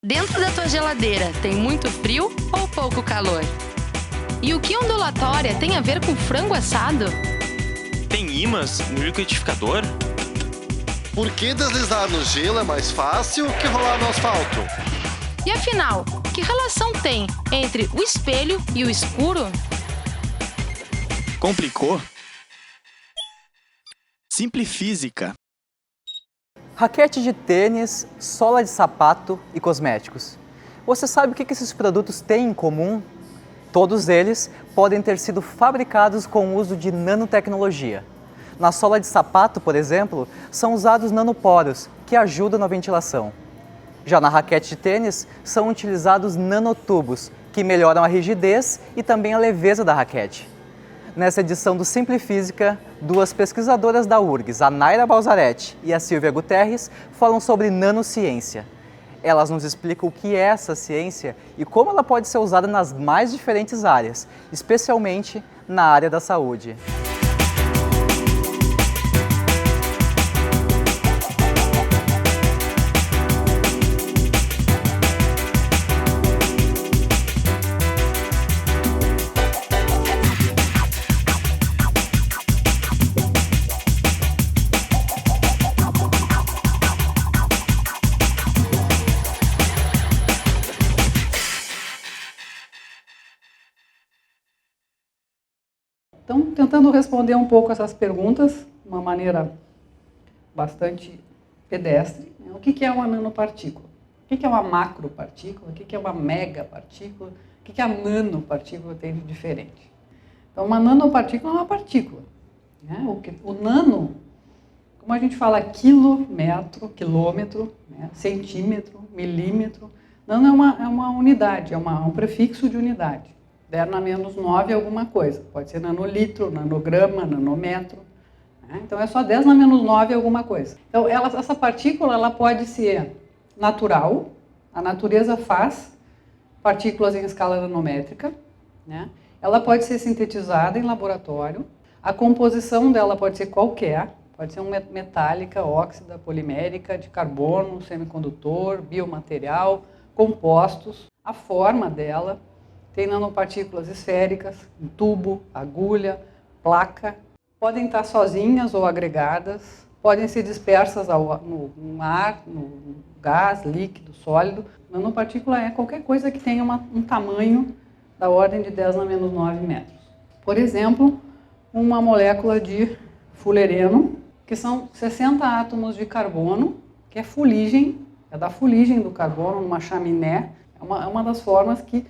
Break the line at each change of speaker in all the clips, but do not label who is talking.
Dentro da tua geladeira tem muito frio ou pouco calor? E o que ondulatória tem a ver com frango assado?
Tem ímãs no liquidificador?
Por que deslizar no gelo é mais fácil que rolar no asfalto?
E afinal, que relação tem entre o espelho e o escuro?
Complicou? Simplifísica.
Raquete de tênis, sola de sapato e cosméticos. Você sabe o que esses produtos têm em comum? Todos eles podem ter sido fabricados com o uso de nanotecnologia. Na sola de sapato, por exemplo, são usados nanoporos, que ajudam na ventilação. Já na raquete de tênis, são utilizados nanotubos, que melhoram a rigidez e também a leveza da raquete. Nessa edição do Simplifísica, duas pesquisadoras da URGS, a Naira Balzaretti e a Silvia Guterres, falam sobre nanociência. Elas nos explicam o que é essa ciência e como ela pode ser usada nas mais diferentes áreas, especialmente na área da saúde.
Então, tentando responder um pouco essas perguntas, de uma maneira bastante pedestre, né? O que é uma nanopartícula? O que é uma macropartícula? O que é uma megapartícula? O que a nanopartícula tem de diferente? Então, uma nanopartícula é uma partícula, né? O nano, como a gente fala quilômetro, né? Centímetro, milímetro, nano é uma unidade, é um prefixo de unidade. 10 na menos 9 alguma coisa. Pode ser nanolitro, nanograma, nanômetro. Né? Então, é só 10 na menos 9 alguma coisa. Então, essa partícula ela pode ser natural. A natureza faz partículas em escala nanométrica. Né? Ela pode ser sintetizada em laboratório. A composição dela pode ser qualquer. Pode ser metálica, óxida, polimérica, de carbono, semicondutor, biomaterial, compostos. A forma dela. Tem nanopartículas esféricas, em tubo, agulha, placa. Podem estar sozinhas ou agregadas. Podem ser dispersas no ar, no gás, líquido, sólido. Nanopartícula é qualquer coisa que tenha um tamanho da ordem de 10 na menos 9 metros. Por exemplo, uma molécula de fulereno, que são 60 átomos de carbono, que é fuligem, é da fuligem do carbono numa chaminé. É uma das formas que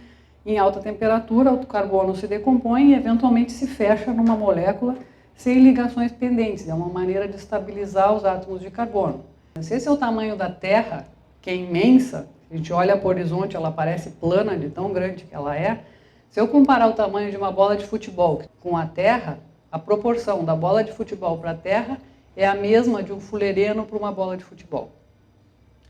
em alta temperatura, o carbono se decompõe e eventualmente se fecha numa molécula sem ligações pendentes. É uma maneira de estabilizar os átomos de carbono. Se esse é o tamanho da Terra, que é imensa, a gente olha para o horizonte, ela parece plana de tão grande que ela é. Se eu comparar o tamanho de uma bola de futebol com a Terra, a proporção da bola de futebol para a Terra é a mesma de um fulereno para uma bola de futebol.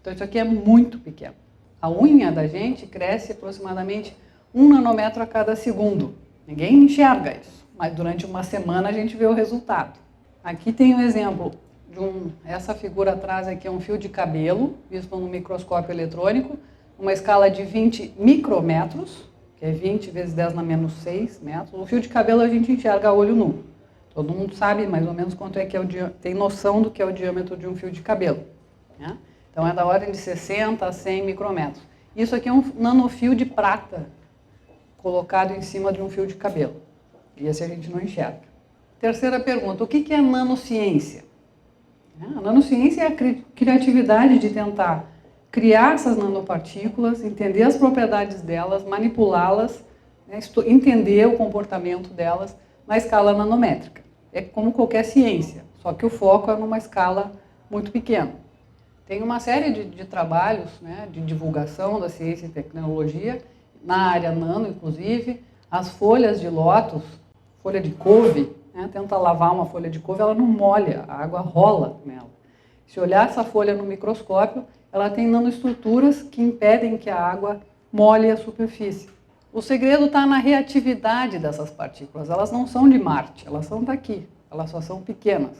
Então isso aqui é muito pequeno. A unha da gente cresce aproximadamente 1 nanômetro a cada segundo. Ninguém enxerga isso, mas durante uma semana a gente vê o resultado. Aqui tem um exemplo de essa figura atrás aqui é um fio de cabelo, visto no microscópio eletrônico, uma escala de 20 micrômetros, que é 20 vezes 10 na menos 6 metros. O fio de cabelo a gente enxerga a olho nu. Todo mundo sabe mais ou menos quanto é que é tem noção do que é o diâmetro de um fio de cabelo. Né? Então é da ordem de 60 a 100 micrômetros. Isso aqui é um nanofio de prata, colocado em cima de um fio de cabelo. E esse a gente não enxerga. Terceira pergunta, o que é nanociência? A nanociência é a criatividade de tentar criar essas nanopartículas, entender as propriedades delas, manipulá-las, né, entender o comportamento delas na escala nanométrica. É como qualquer ciência, só que o foco é numa escala muito pequena. Tem uma série de trabalhos, né, de divulgação da ciência e tecnologia, na área nano, inclusive, as folhas de lótus, folha de couve, né, tenta lavar uma folha de couve, ela não molha, a água rola nela. Se olhar essa folha no microscópio, ela tem nanoestruturas que impedem que a água molhe a superfície. O segredo está na reatividade dessas partículas. Elas não são de Marte, elas são daqui, elas só são pequenas.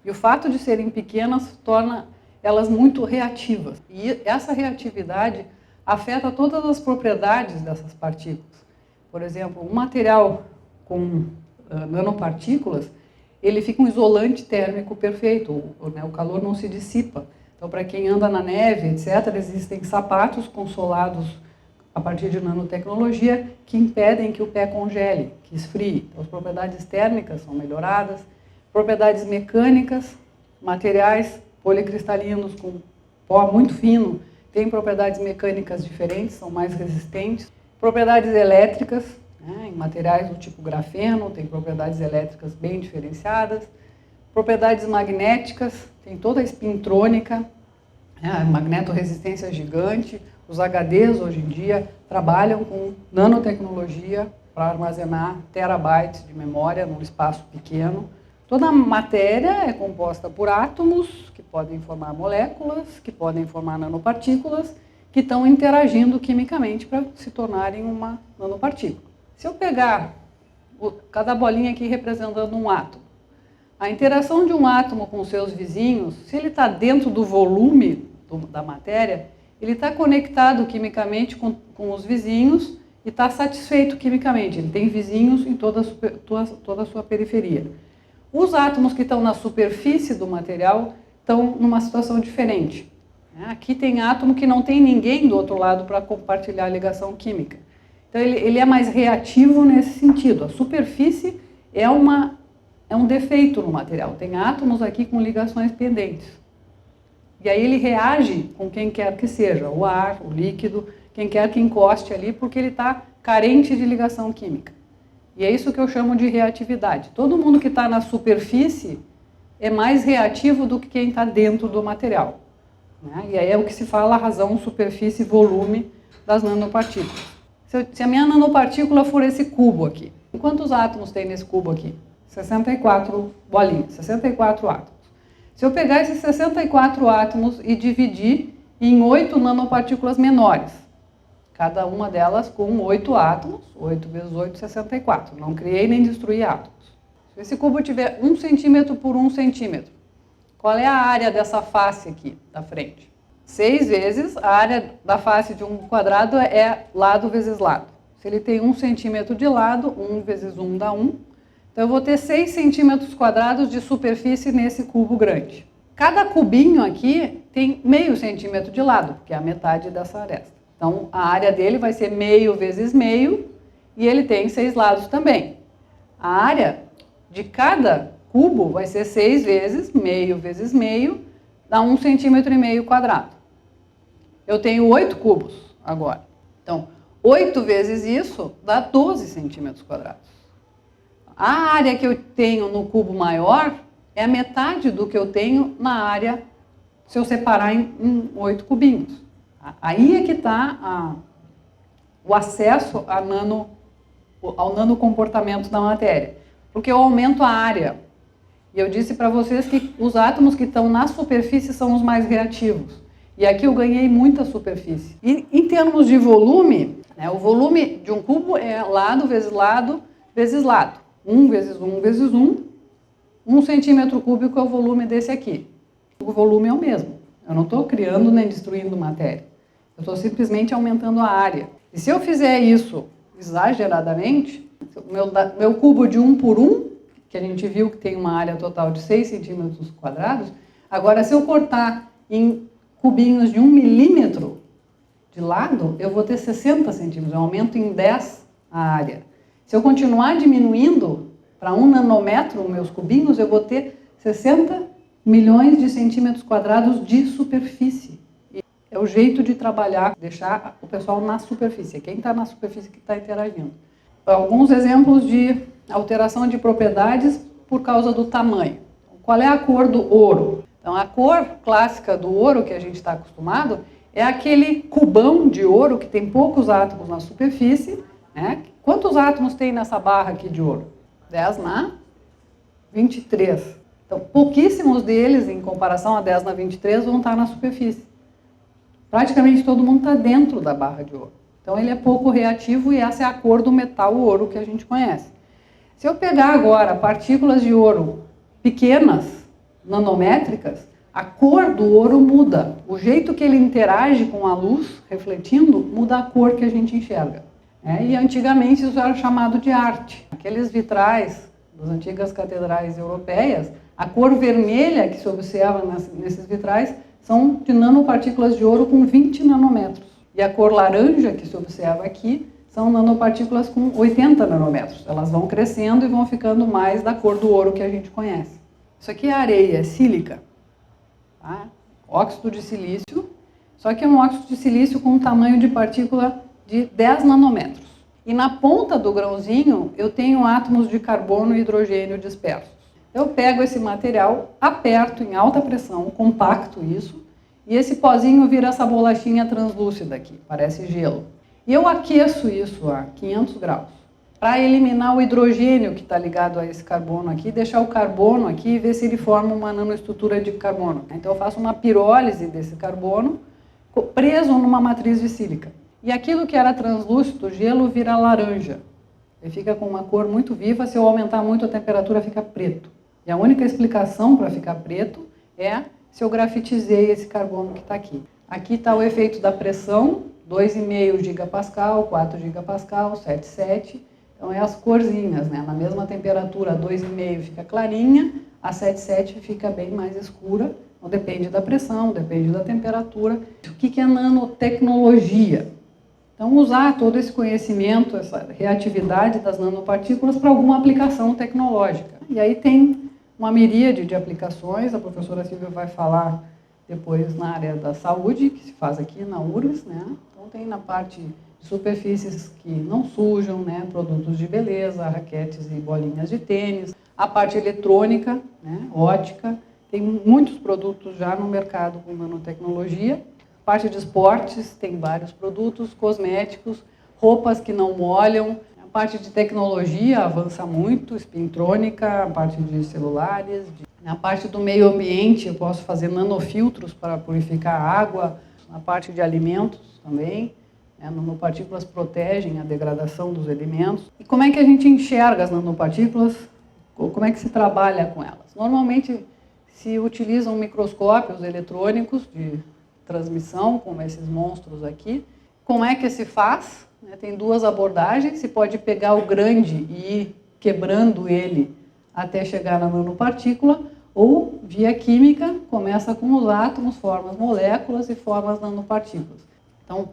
E o fato de serem pequenas torna elas muito reativas. E essa reatividade afeta todas as propriedades dessas partículas. Por exemplo, um material com nanopartículas, ele fica um isolante térmico perfeito, o calor não se dissipa. Então, para quem anda na neve, etc., existem sapatos consolados a partir de nanotecnologia que impedem que o pé congele, que esfrie. Então, as propriedades térmicas são melhoradas, propriedades mecânicas, materiais policristalinos com pó muito fino, têm propriedades mecânicas diferentes, são mais resistentes. Propriedades elétricas, né, em materiais do tipo grafeno, tem propriedades elétricas bem diferenciadas. Propriedades magnéticas, tem toda a espintrônica, a magnetorresistência gigante. Os HDs, hoje em dia, trabalham com nanotecnologia para armazenar terabytes de memória num espaço pequeno. Toda a matéria é composta por átomos, que podem formar moléculas, que podem formar nanopartículas, que estão interagindo quimicamente para se tornarem uma nanopartícula. Se eu pegar cada bolinha aqui representando um átomo, a interação de um átomo com seus vizinhos, se ele está dentro do volume da matéria, ele está conectado quimicamente com os vizinhos e está satisfeito quimicamente. Ele tem vizinhos em toda a sua periferia. Os átomos que estão na superfície do material estão numa situação diferente. Aqui tem átomo que não tem ninguém do outro lado para compartilhar a ligação química. Então ele é mais reativo nesse sentido. A superfície é um defeito no material. Tem átomos aqui com ligações pendentes. E aí ele reage com quem quer que seja, o ar, o líquido, quem quer que encoste ali, porque ele está carente de ligação química. E é isso que eu chamo de reatividade. Todo mundo que está na superfície é mais reativo do que quem está dentro do material. Né? E aí é o que se fala a razão superfície e volume das nanopartículas. Se a minha nanopartícula for esse cubo aqui, quantos átomos tem nesse cubo aqui? 64 bolinhas, 64 átomos. Se eu pegar esses 64 átomos e dividir em 8 nanopartículas menores, cada uma delas com 8 átomos, 8 vezes 8, 64. Não criei nem destruí átomos. Se esse cubo tiver 1 centímetro por 1 centímetro, qual é a área dessa face aqui da frente? 6 vezes a área da face de um quadrado é lado vezes lado. Se ele tem 1 centímetro de lado, 1 vezes 1 dá 1. Então eu vou ter 6 centímetros quadrados de superfície nesse cubo grande. Cada cubinho aqui tem meio centímetro de lado, porque é a metade dessa aresta. Então a área dele vai ser meio vezes meio e ele tem 6 lados também. A área de cada cubo vai ser 6 vezes meio, dá 1,5 centímetro quadrado. Eu tenho 8 cubos agora. Então 8 vezes isso dá 12 centímetros quadrados. A área que eu tenho no cubo maior é a metade do que eu tenho na área se eu separar em 8 cubinhos. Aí é que está o acesso ao nanocomportamento da matéria. Porque eu aumento a área. E eu disse para vocês que os átomos que estão na superfície são os mais reativos. E aqui eu ganhei muita superfície. E em termos de volume, né, o volume de um cubo é lado vezes lado vezes lado. 1 vezes 1 vezes 1. 1 centímetro cúbico é o volume desse aqui. O volume é o mesmo. Eu não estou criando nem destruindo matéria. Eu estou simplesmente aumentando a área. E se eu fizer isso exageradamente, meu cubo de 1 por 1, que a gente viu que tem uma área total de 6 centímetros quadrados, agora se eu cortar em cubinhos de 1 milímetro de lado, eu vou ter 60 centímetros. Eu aumento em 10 a área. Se eu continuar diminuindo para 1 nanômetro os meus cubinhos, eu vou ter 60 milhões de centímetros quadrados de superfície. E é o jeito de trabalhar, deixar o pessoal na superfície. Quem está na superfície que está interagindo. Alguns exemplos de alteração de propriedades por causa do tamanho. Qual é a cor do ouro? Então, a cor clássica do ouro que a gente está acostumado é aquele cubão de ouro que tem poucos átomos na superfície, né? Quantos átomos tem nessa barra aqui de ouro? 10 na 23. Então, pouquíssimos deles, em comparação a 10 na 23, vão estar na superfície. Praticamente todo mundo está dentro da barra de ouro. Então, ele é pouco reativo e essa é a cor do metal ouro que a gente conhece. Se eu pegar agora partículas de ouro pequenas, nanométricas, A cor do ouro muda. O jeito que ele interage com a luz, refletindo, muda a cor que a gente enxerga. E antigamente isso era chamado de arte. Aqueles vitrais das antigas catedrais europeias, a cor vermelha que se observa nesses vitrais são de nanopartículas de ouro com 20 nanômetros. E a cor laranja que se observa aqui são nanopartículas com 80 nanômetros. Elas vão crescendo e vão ficando mais da cor do ouro que a gente conhece. Isso aqui é areia, é sílica. Tá? Óxido de silício, só que é um óxido de silício com um tamanho de partícula de 10 nanômetros. E na ponta do grãozinho eu tenho átomos de carbono e hidrogênio dispersos. Eu pego esse material, aperto em alta pressão, compacto isso, e esse pozinho vira essa bolachinha translúcida aqui, parece gelo. E eu aqueço isso a 500 graus, para eliminar o hidrogênio que está ligado a esse carbono aqui, deixar o carbono aqui e ver se ele forma uma nanoestrutura de carbono. Então eu faço uma pirólise desse carbono, preso numa matriz de sílica. E aquilo que era translúcido, o gelo, vira laranja. Ele fica com uma cor muito viva, se eu aumentar muito a temperatura fica preto. E a única explicação para ficar preto é se eu grafitizei esse carbono que está aqui. Aqui está o efeito da pressão, 2,5 gigapascal, 4 gigapascal, 7,7. Então é as corzinhas, né? Na mesma temperatura, a 2,5 fica clarinha, a 7,7 fica bem mais escura. Então depende da pressão, depende da temperatura. O que é nanotecnologia? Então usar todo esse conhecimento, essa reatividade das nanopartículas para alguma aplicação tecnológica. E aí tem uma miríade de aplicações, a professora Silvia vai falar depois na área da saúde, que se faz aqui na URGS, né? Então tem na parte de superfícies que não sujam, né? Produtos de beleza, raquetes e bolinhas de tênis, a parte eletrônica, né? Ótica, tem muitos produtos já no mercado com nanotecnologia. Parte de esportes, tem vários produtos, cosméticos, roupas que não molham. A parte de tecnologia avança muito, espintrônica, a parte de celulares. Na parte do meio ambiente, eu posso fazer nanofiltros para purificar a água. Na parte de alimentos também, nanopartículas protegem a degradação dos alimentos. E como é que a gente enxerga as nanopartículas? Como é que se trabalha com elas? Normalmente se utilizam microscópios eletrônicos de transmissão, como esses monstros aqui. Como é que se faz? Tem duas abordagens, se pode pegar o grande e ir quebrando ele até chegar na nanopartícula, ou via química, começa com os átomos, forma as moléculas e forma as nanopartículas. Então,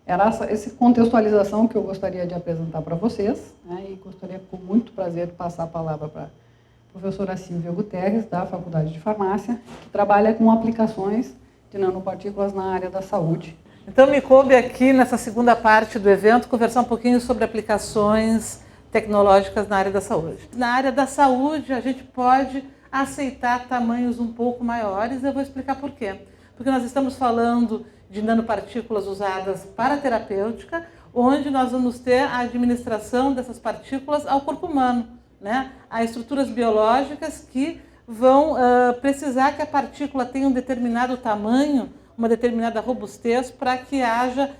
era essa contextualização que eu gostaria de apresentar para vocês, né, e gostaria com muito prazer de passar a palavra para a professora Silvia Guterres, da Faculdade de Farmácia, que trabalha com aplicações de nanopartículas na área da saúde.
Então me coube aqui nessa segunda parte do evento conversar um pouquinho sobre aplicações tecnológicas na área da saúde. Na área da saúde a gente pode aceitar tamanhos um pouco maiores, eu vou explicar por quê. Porque nós estamos falando de nanopartículas usadas para terapêutica, onde nós vamos ter a administração dessas partículas ao corpo humano, né? Há estruturas biológicas que vão precisar que a partícula tenha um determinado tamanho, uma determinada robustez, para que haja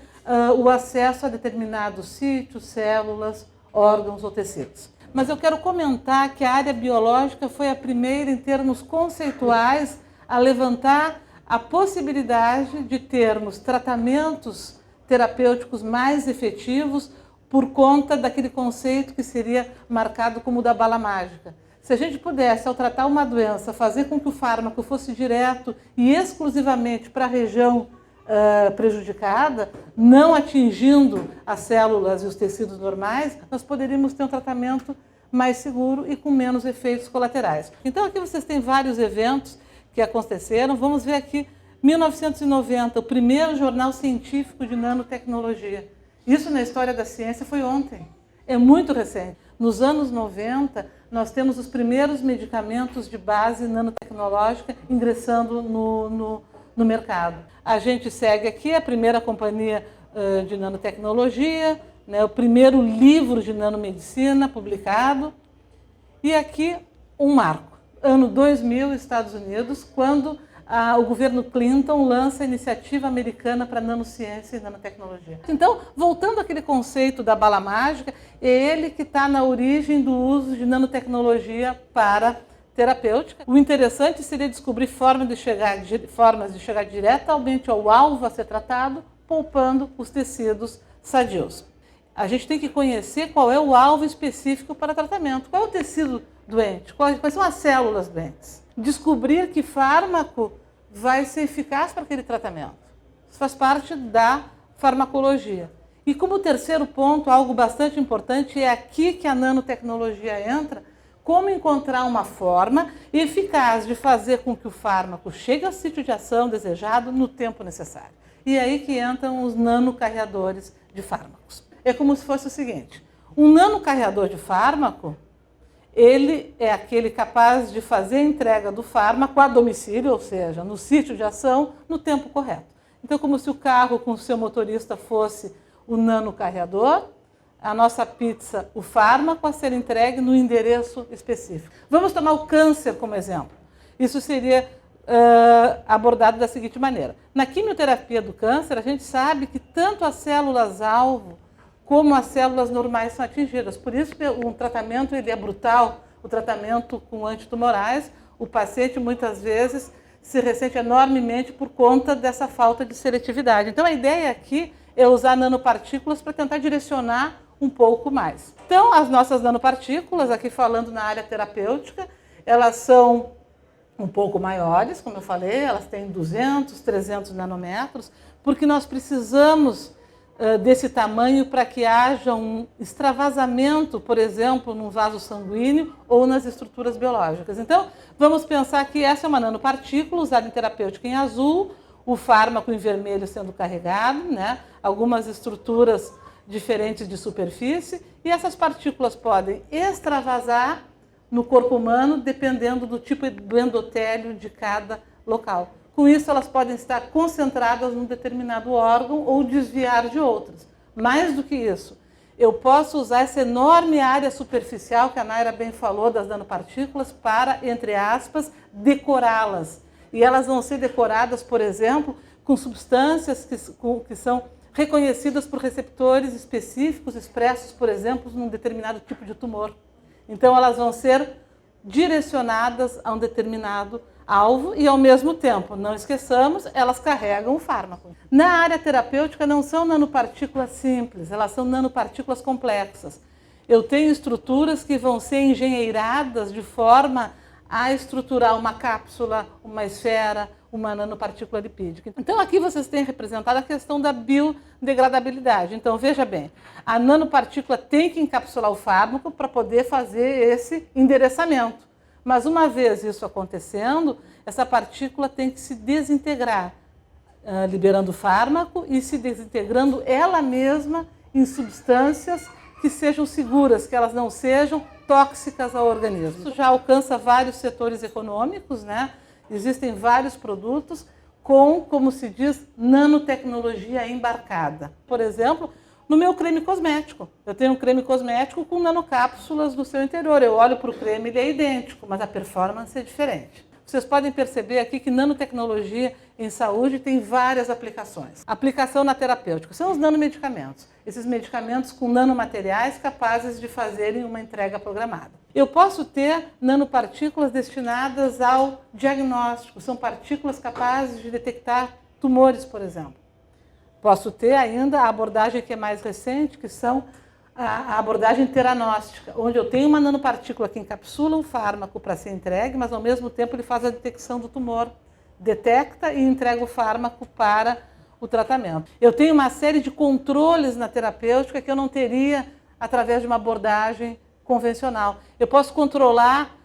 o acesso a determinados sítios, células, órgãos ou tecidos. Mas eu quero comentar que a área biológica foi a primeira, em termos conceituais, a levantar a possibilidade de termos tratamentos terapêuticos mais efetivos por conta daquele conceito que seria marcado como o da bala mágica. Se a gente pudesse, ao tratar uma doença, fazer com que o fármaco fosse direto e exclusivamente para a região prejudicada, não atingindo as células e os tecidos normais, nós poderíamos ter um tratamento mais seguro e com menos efeitos colaterais. Então aqui vocês têm vários eventos que aconteceram. Vamos ver aqui, 1990, o primeiro jornal científico de nanotecnologia. Isso na história da ciência foi ontem, é muito recente. Nos anos 90, nós temos os primeiros medicamentos de base nanotecnológica ingressando no mercado. A gente segue aqui a primeira companhia de nanotecnologia, né, o primeiro livro de nanomedicina publicado. E aqui um marco, ano 2000, Estados Unidos, quando o governo Clinton lança a iniciativa americana para nanociência e nanotecnologia. Então, voltando àquele conceito da bala mágica, é ele que está na origem do uso de nanotecnologia para terapêutica. O interessante seria descobrir formas de chegar diretamente ao alvo a ser tratado, poupando os tecidos sadios. A gente tem que conhecer qual é o alvo específico para tratamento, qual é o tecido doente, quais são as células doentes. Descobrir que fármaco vai ser eficaz para aquele tratamento. Isso faz parte da farmacologia. E como terceiro ponto, algo bastante importante, é aqui que a nanotecnologia entra, como encontrar uma forma eficaz de fazer com que o fármaco chegue ao sítio de ação desejado no tempo necessário. E é aí que entram os nanocarreadores de fármacos. É como se fosse o seguinte, um nanocarreador de fármaco, ele é aquele capaz de fazer a entrega do fármaco a domicílio, ou seja, no sítio de ação, no tempo correto. Então, como se o carro com o seu motorista fosse o nanocarreador, a nossa pizza, o fármaco a ser entregue no endereço específico. Vamos tomar o câncer como exemplo. Isso seria abordado da seguinte maneira. Na quimioterapia do câncer, a gente sabe que tanto as células-alvo como as células normais são atingidas. Por isso que o tratamento ele é brutal, o tratamento com antitumorais, o paciente muitas vezes se ressente enormemente por conta dessa falta de seletividade. Então a ideia aqui é usar nanopartículas para tentar direcionar um pouco mais. Então as nossas nanopartículas, aqui falando na área terapêutica, elas são um pouco maiores, como eu falei, elas têm 200, 300 nanômetros, porque nós precisamos desse tamanho para que haja um extravasamento, por exemplo, num vaso sanguíneo ou nas estruturas biológicas. Então, vamos pensar que essa é uma nanopartícula usada em terapêutica em azul, o fármaco em vermelho sendo carregado, né? Algumas estruturas diferentes de superfície, e essas partículas podem extravasar no corpo humano, dependendo do tipo do endotélio de cada local. Com isso, elas podem estar concentradas num determinado órgão ou desviar de outros. Mais do que isso, eu posso usar essa enorme área superficial, que a Naira bem falou, das nanopartículas, para, entre aspas, decorá-las. E elas vão ser decoradas, por exemplo, com substâncias que são reconhecidas por receptores específicos expressos, por exemplo, num determinado tipo de tumor. Então, elas vão ser direcionadas a um determinado alvo e, ao mesmo tempo, não esqueçamos, elas carregam o fármaco. Na área terapêutica não são nanopartículas simples, elas são nanopartículas complexas. Eu tenho estruturas que vão ser engenheiradas de forma a estruturar uma cápsula, uma esfera, uma nanopartícula lipídica. Então aqui vocês têm representado a questão da biodegradabilidade. Então veja bem, a nanopartícula tem que encapsular o fármaco para poder fazer esse endereçamento. Mas uma vez isso acontecendo, essa partícula tem que se desintegrar, liberando o fármaco e se desintegrando ela mesma em substâncias que sejam seguras, que elas não sejam tóxicas ao organismo. Isso já alcança vários setores econômicos, né? Existem vários produtos com, como se diz, nanotecnologia embarcada. Por exemplo, no meu creme cosmético. Eu tenho um creme cosmético com nanocápsulas no seu interior. Eu olho para o creme, ele é idêntico, mas a performance é diferente. Vocês podem perceber aqui que nanotecnologia em saúde tem várias aplicações. Aplicação na terapêutica são os nanomedicamentos. Esses medicamentos com nanomateriais capazes de fazerem uma entrega programada. Eu posso ter nanopartículas destinadas ao diagnóstico. São partículas capazes de detectar tumores, por exemplo. Posso ter ainda a abordagem que é mais recente, que são a abordagem teranóstica, onde eu tenho uma nanopartícula que encapsula um fármaco para ser entregue, mas ao mesmo tempo ele faz a detecção do tumor, detecta e entrega o fármaco para o tratamento. Eu tenho uma série de controles na terapêutica que eu não teria através de uma abordagem convencional. Eu posso controlar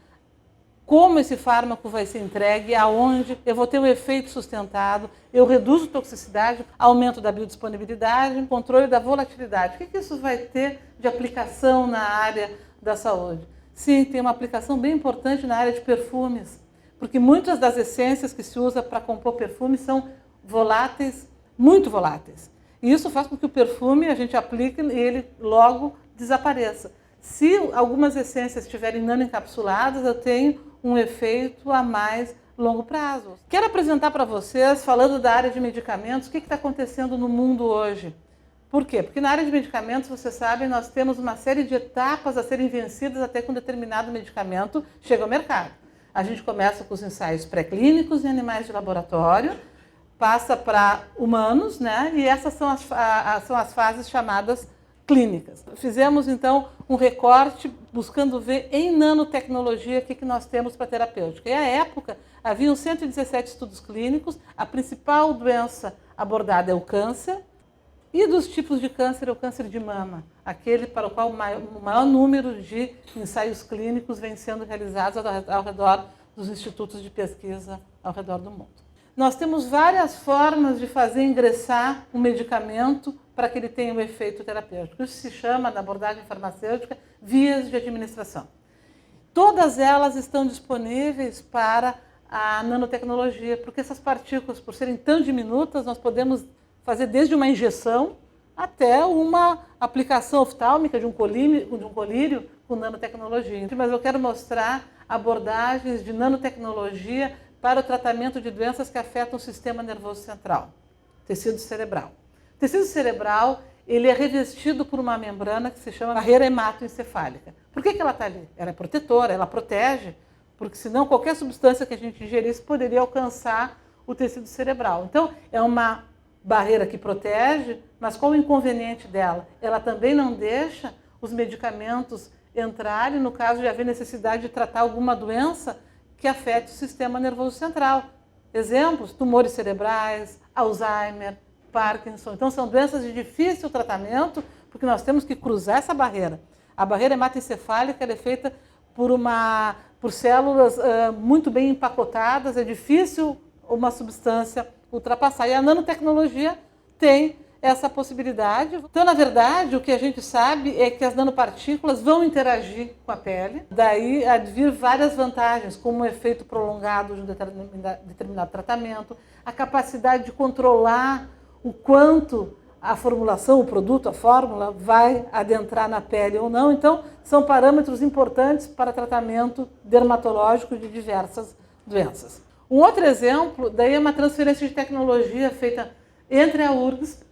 como esse fármaco vai ser entregue, aonde, eu vou ter um efeito sustentado, eu reduzo toxicidade, aumento da biodisponibilidade, controle da volatilidade. O que isso vai ter de aplicação na área da saúde? Sim, tem uma aplicação bem importante na área de perfumes, porque muitas das essências que se usa para compor perfume são voláteis, muito voláteis. E isso faz com que o perfume a gente aplique e ele logo desapareça. Se algumas essências estiverem nanoencapsuladas, eu tenho um efeito a mais longo prazo. Quero apresentar para vocês, falando da área de medicamentos, o que está acontecendo no mundo hoje. Por quê? Porque na área de medicamentos, vocês sabem, nós temos uma série de etapas a serem vencidas até que um determinado medicamento chega ao mercado. A gente começa com os ensaios pré-clínicos em animais de laboratório, passa para humanos, né? E essas são as fases chamadas clínicas. Fizemos, então, um recorte buscando ver em nanotecnologia o que nós temos para terapêutica. E, à época, haviam 117 estudos clínicos, a principal doença abordada é o câncer, e dos tipos de câncer é o câncer de mama, aquele para o qual o maior número de ensaios clínicos vem sendo realizados ao redor dos institutos de pesquisa ao redor do mundo. Nós temos várias formas de fazer ingressar um medicamento para que ele tenha um efeito terapêutico. Isso se chama, na abordagem farmacêutica, vias de administração. Todas elas estão disponíveis para a nanotecnologia, porque essas partículas, por serem tão diminutas, nós podemos fazer desde uma injeção até uma aplicação oftálmica de um colírio com nanotecnologia. Mas eu quero mostrar abordagens de nanotecnologia para o tratamento de doenças que afetam o sistema nervoso central, tecido cerebral. O tecido cerebral ele é revestido por uma membrana que se chama barreira hematoencefálica. Por que ela está ali? Ela é protetora, ela protege, porque senão qualquer substância que a gente ingerisse poderia alcançar o tecido cerebral. Então, é uma barreira que protege, mas qual o inconveniente dela? Ela também não deixa os medicamentos entrarem no caso de haver necessidade de tratar alguma doença que afete o sistema nervoso central. Exemplos, tumores cerebrais, Alzheimer, Parkinson. Então, são doenças de difícil tratamento, porque nós temos que cruzar essa barreira. A barreira hematoencefálica é feita por células muito bem empacotadas, é difícil uma substância ultrapassar. E a nanotecnologia tem essa possibilidade. Então, na verdade, o que a gente sabe é que as nanopartículas vão interagir com a pele, daí advir várias vantagens, como o efeito prolongado de um determinado tratamento, a capacidade de controlar o quanto a formulação, o produto, a fórmula, vai adentrar na pele ou não. Então, são parâmetros importantes para tratamento dermatológico de diversas doenças. Um outro exemplo, daí é uma transferência de tecnologia feita entre a URGS,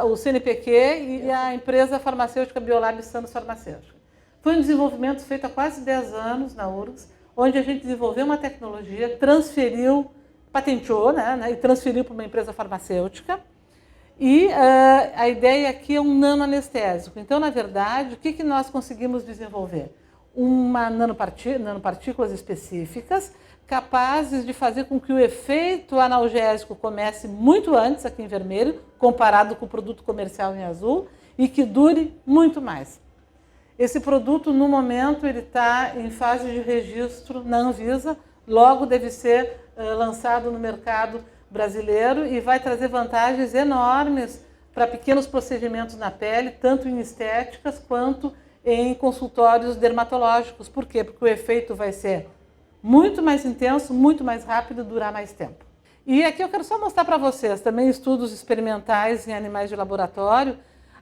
o CNPq e a empresa farmacêutica Biolab Santos Farmacêutica. Foi um desenvolvimento feito há quase 10 anos na URGS, onde a gente desenvolveu uma tecnologia, patenteou, né, e transferiu para uma empresa farmacêutica. E a ideia aqui é um nanoanestésico. Então, na verdade, o que nós conseguimos desenvolver? Nanopartículas específicas, capazes de fazer com que o efeito analgésico comece muito antes, aqui em vermelho, comparado com o produto comercial em azul, e que dure muito mais. Esse produto, no momento, ele está em fase de registro na Anvisa, logo deve ser lançado no mercado brasileiro e vai trazer vantagens enormes para pequenos procedimentos na pele, tanto em estéticas quanto em consultórios dermatológicos. Por quê? Porque o efeito vai ser muito mais intenso, muito mais rápido e durar mais tempo. E aqui eu quero só mostrar para vocês também estudos experimentais em animais de laboratório.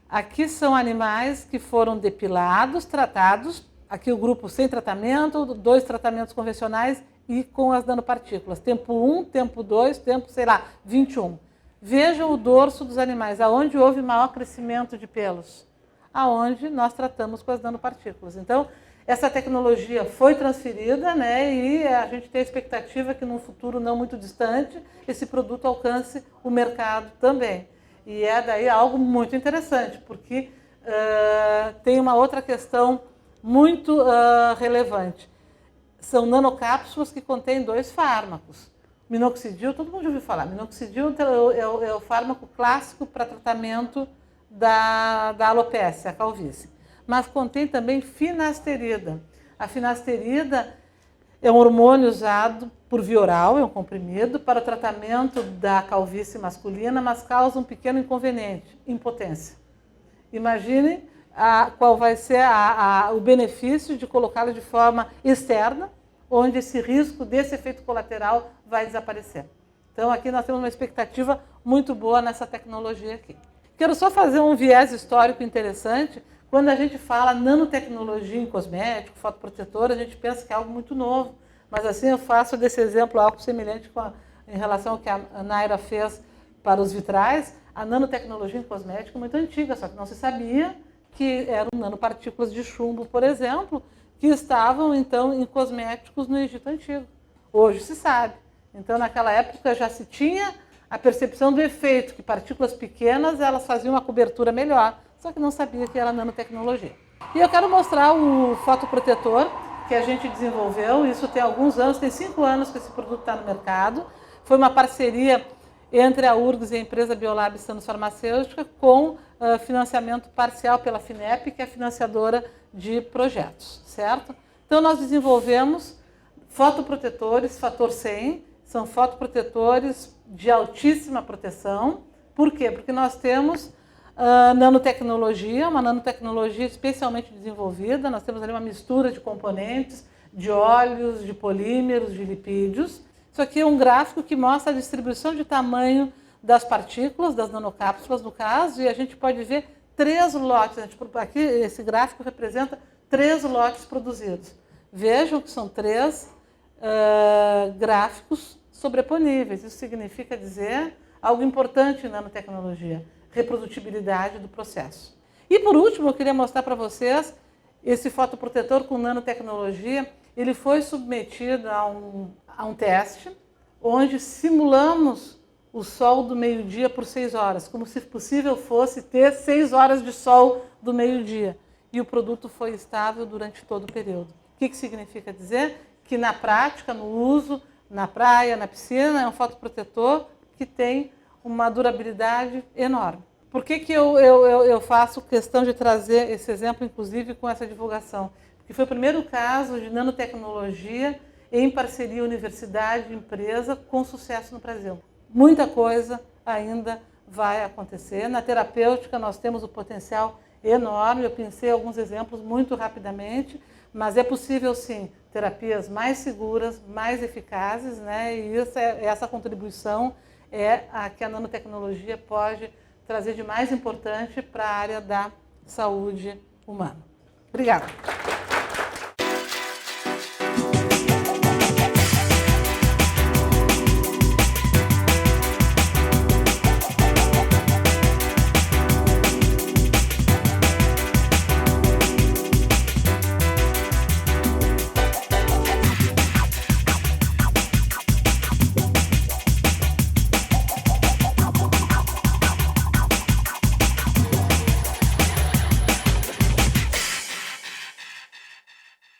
Aqui são animais que foram depilados, tratados. Aqui o grupo sem tratamento, 2 tratamentos convencionais e com as nanopartículas. Tempo 1, tempo 2, tempo, 21. Vejam o dorso dos animais, aonde houve maior crescimento de pelos, aonde nós tratamos com as nanopartículas. Então, essa tecnologia foi transferida, né, e a gente tem a expectativa que num futuro não muito distante esse produto alcance o mercado também. E é daí algo muito interessante, porque tem uma outra questão muito relevante. São nanocápsulas que contêm 2 fármacos. Minoxidil, todo mundo já ouviu falar. Minoxidil é o fármaco clássico para tratamento da alopécia, a calvície. Mas contém também finasterida. A finasterida é um hormônio usado por via oral, é um comprimido, para o tratamento da calvície masculina, mas causa um pequeno inconveniente, impotência. Imagine qual vai ser o benefício de colocá-lo de forma externa, onde esse risco desse efeito colateral vai desaparecer. Então aqui nós temos uma expectativa muito boa nessa tecnologia aqui. Quero só fazer um viés histórico interessante. Quando a gente fala nanotecnologia em cosmético, fotoprotetor, a gente pensa que é algo muito novo. Mas assim eu faço desse exemplo algo semelhante em relação ao que a Naira fez para os vitrais. A nanotecnologia em cosmético é muito antiga, só que não se sabia que eram nanopartículas de chumbo, por exemplo, que estavam, então, em cosméticos no Egito Antigo. Hoje se sabe. Então, naquela época já se tinha a percepção do efeito, que partículas pequenas elas faziam uma cobertura melhor, só que não sabia que era nanotecnologia. E eu quero mostrar o fotoprotetor que a gente desenvolveu, isso tem alguns anos, tem 5 anos que esse produto está no mercado. Foi uma parceria entre a URGS e a empresa Biolab Santos Farmacêutica com financiamento parcial pela FINEP, que é a financiadora de projetos, certo? Então nós desenvolvemos fotoprotetores fator 100, são fotoprotetores de altíssima proteção. Por quê? Porque nós temos nanotecnologia, uma nanotecnologia especialmente desenvolvida, nós temos ali uma mistura de componentes, de óleos, de polímeros, de lipídios. Isso aqui é um gráfico que mostra a distribuição de tamanho das partículas, das nanocápsulas no caso, e a gente pode ver 3 lotes. Aqui esse gráfico representa 3 lotes produzidos. Vejam que são 3 gráficos sobreponíveis. Isso significa dizer algo importante em nanotecnologia, reprodutibilidade do processo. E por último, eu queria mostrar para vocês esse fotoprotetor com nanotecnologia. Ele foi submetido a um teste, onde simulamos o sol do meio-dia por 6 horas, como se possível fosse ter 6 horas de sol do meio-dia. E o produto foi estável durante todo o período. O que significa dizer? Que na prática, no uso, na praia, na piscina, é um fotoprotetor que tem uma durabilidade enorme. Por que eu faço questão de trazer esse exemplo, inclusive, com essa divulgação? Porque foi o primeiro caso de nanotecnologia em parceria universidade e empresa com sucesso no Brasil. Muita coisa ainda vai acontecer. Na terapêutica nós temos um potencial enorme, eu pensei alguns exemplos muito rapidamente, mas é possível sim terapias mais seguras, mais eficazes, né? E essa contribuição é a que a nanotecnologia pode trazer de mais importante para a área da saúde humana. Obrigada.